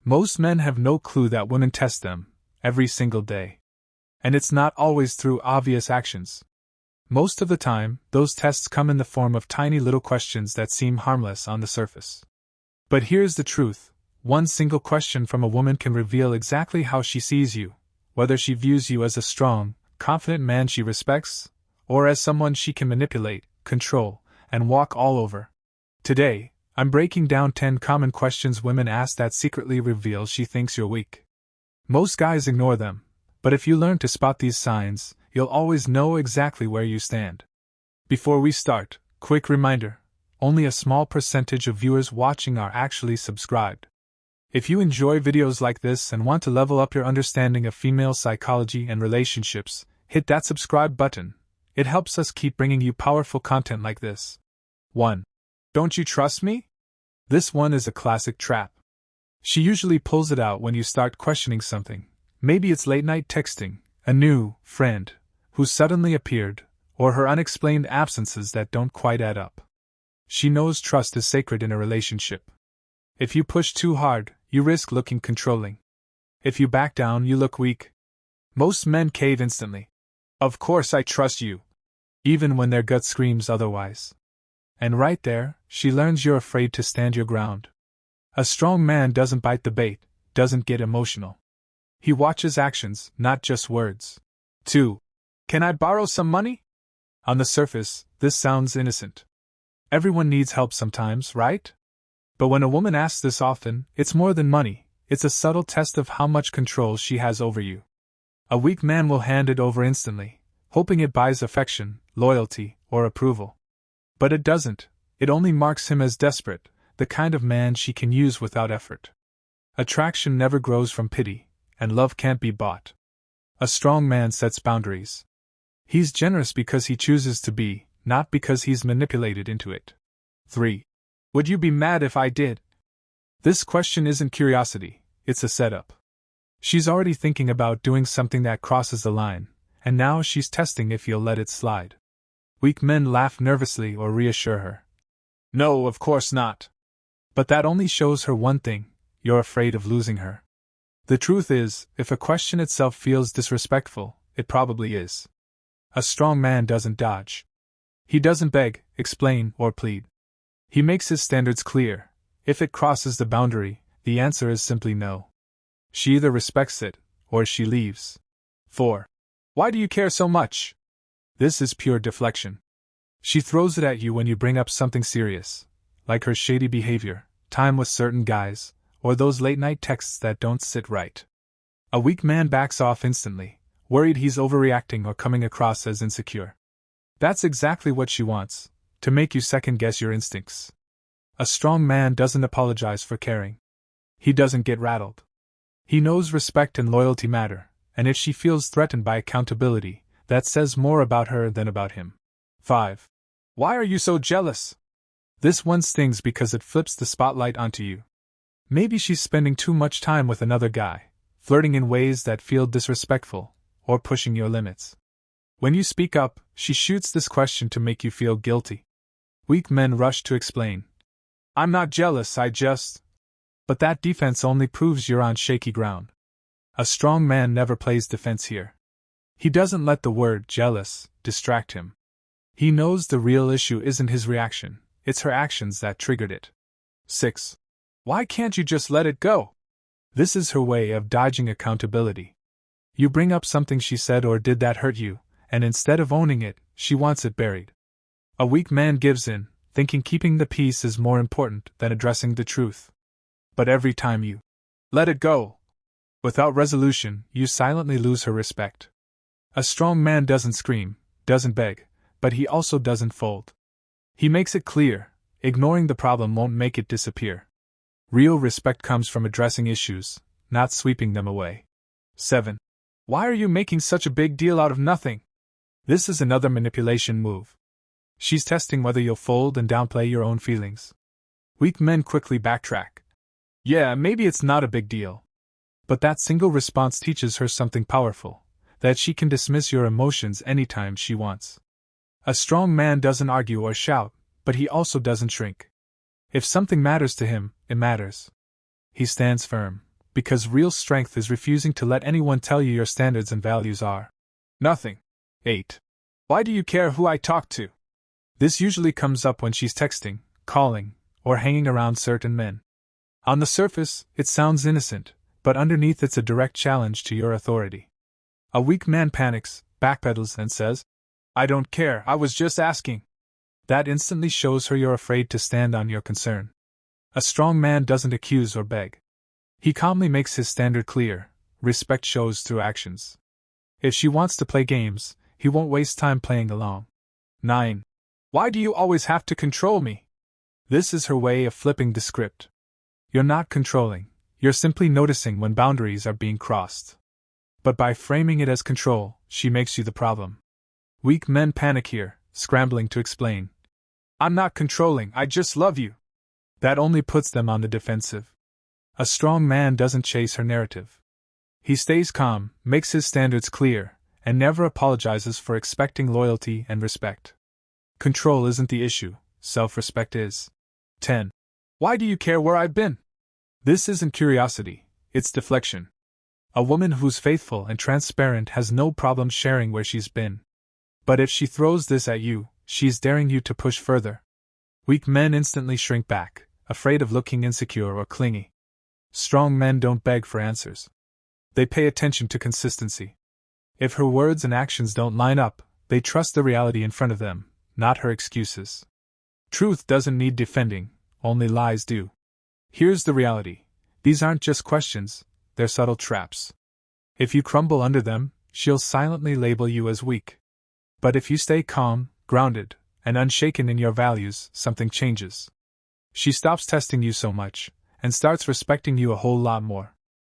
Most men have no clue that women test them, every single day. And it's not always through obvious actions. Most of the time, those tests come in the form of tiny little questions that seem harmless on the surface. But here's the truth: one single question from a woman can reveal exactly how she sees you, whether she views you as a strong, confident man she respects, or as someone she can manipulate, control, and walk all over. Today, I'm breaking down 10 common questions women ask that secretly reveal she thinks you're weak. Most guys ignore them, but if you learn to spot these signs, you'll always know exactly where you stand. Before we start, quick reminder: only a small percentage of viewers watching are actually subscribed. If you enjoy videos like this and want to level up your understanding of female psychology and relationships, hit that subscribe button. It helps us keep bringing you powerful content like this. 1. Don't you trust me? This one is a classic trap. She usually pulls it out when you start questioning something. Maybe it's late-night texting, a new friend who suddenly appeared, or her unexplained absences that don't quite add up. She knows trust is sacred in a relationship. If you push too hard, you risk looking controlling. If you back down, you look weak. Most men cave instantly. Of course I trust you, even when their gut screams otherwise. And right there, she learns you're afraid to stand your ground. A strong man doesn't bite the bait, doesn't get emotional. He watches actions, not just words. 2. Can I borrow some money? On the surface, this sounds innocent. Everyone needs help sometimes, right? But when a woman asks this often, it's more than money. It's a subtle test of how much control she has over you. A weak man will hand it over instantly, hoping it buys affection, loyalty, or approval. But it doesn't. It only marks him as desperate, the kind of man she can use without effort. Attraction never grows from pity, and love can't be bought. A strong man sets boundaries. He's generous because he chooses to be, not because he's manipulated into it. 3. Would you be mad if I did? This question isn't curiosity, it's a setup. She's already thinking about doing something that crosses the line, and now she's testing if you'll let it slide. Weak men laugh nervously or reassure her. No, of course not. But that only shows her one thing: you're afraid of losing her. The truth is, if a question itself feels disrespectful, it probably is. A strong man doesn't dodge. He doesn't beg, explain, or plead. He makes his standards clear. If it crosses the boundary, the answer is simply no. She either respects it, or she leaves. 4. Why do you care so much? This is pure deflection. She throws it at you when you bring up something serious, like her shady behavior, time with certain guys, or those late-night texts that don't sit right. A weak man backs off instantly, worried he's overreacting or coming across as insecure. That's exactly what she wants, to make you second-guess your instincts. A strong man doesn't apologize for caring. He doesn't get rattled. He knows respect and loyalty matter, and if she feels threatened by accountability, that says more about her than about him. 5. Why are you so jealous? This one stings because it flips the spotlight onto you. Maybe she's spending too much time with another guy, flirting in ways that feel disrespectful, or pushing your limits. When you speak up, she shoots this question to make you feel guilty. Weak men rush to explain. I'm not jealous, I just... But that defense only proves you're on shaky ground. A strong man never plays defense here. He doesn't let the word jealous distract him. He knows the real issue isn't his reaction, it's her actions that triggered it. 6. Why can't you just let it go? This is her way of dodging accountability. You bring up something she said or did that hurt you, and instead of owning it, she wants it buried. A weak man gives in, thinking keeping the peace is more important than addressing the truth. But every time you let it go, without resolution, you silently lose her respect. A strong man doesn't scream, doesn't beg, but he also doesn't fold. He makes it clear, ignoring the problem won't make it disappear. Real respect comes from addressing issues, not sweeping them away. 7. Why are you making such a big deal out of nothing? This is another manipulation move. She's testing whether you'll fold and downplay your own feelings. Weak men quickly backtrack. Yeah, maybe it's not a big deal. But that single response teaches her something powerful, that she can dismiss your emotions anytime she wants. A strong man doesn't argue or shout, but he also doesn't shrink. If something matters to him, it matters. He stands firm. because real strength is refusing to let anyone tell you your standards and values are nothing. 8. Why do you care who I talk to? This usually comes up when she's texting, calling, or hanging around certain men. On the surface, it sounds innocent, but underneath it's a direct challenge to your authority. A weak man panics, backpedals, and says, I don't care, I was just asking. That instantly shows her you're afraid to stand on your concern. A strong man doesn't accuse or beg. He calmly makes his standard clear. Respect shows through actions. If she wants to play games, he won't waste time playing along. 9. Why do you always have to control me? This is her way of flipping the script. You're not controlling, you're simply noticing when boundaries are being crossed. But by framing it as control, she makes you the problem. Weak men panic here, scrambling to explain. I'm not controlling, I just love you. That only puts them on the defensive. A strong man doesn't chase her narrative. He stays calm, makes his standards clear, and never apologizes for expecting loyalty and respect. Control isn't the issue, self-respect is. 10. Why do you care where I've been? This isn't curiosity, it's deflection. A woman who's faithful and transparent has no problem sharing where she's been. But if she throws this at you, she's daring you to push further. Weak men instantly shrink back, afraid of looking insecure or clingy. Strong men don't beg for answers. They pay attention to consistency. If her words and actions don't line up, they trust the reality in front of them, not her excuses. Truth doesn't need defending, only lies do. Here's the reality. These aren't just questions, they're subtle traps. If you crumble under them, she'll silently label you as weak. But if you stay calm, grounded, and unshaken in your values, something changes. She stops testing you so much, and starts respecting you a whole lot more.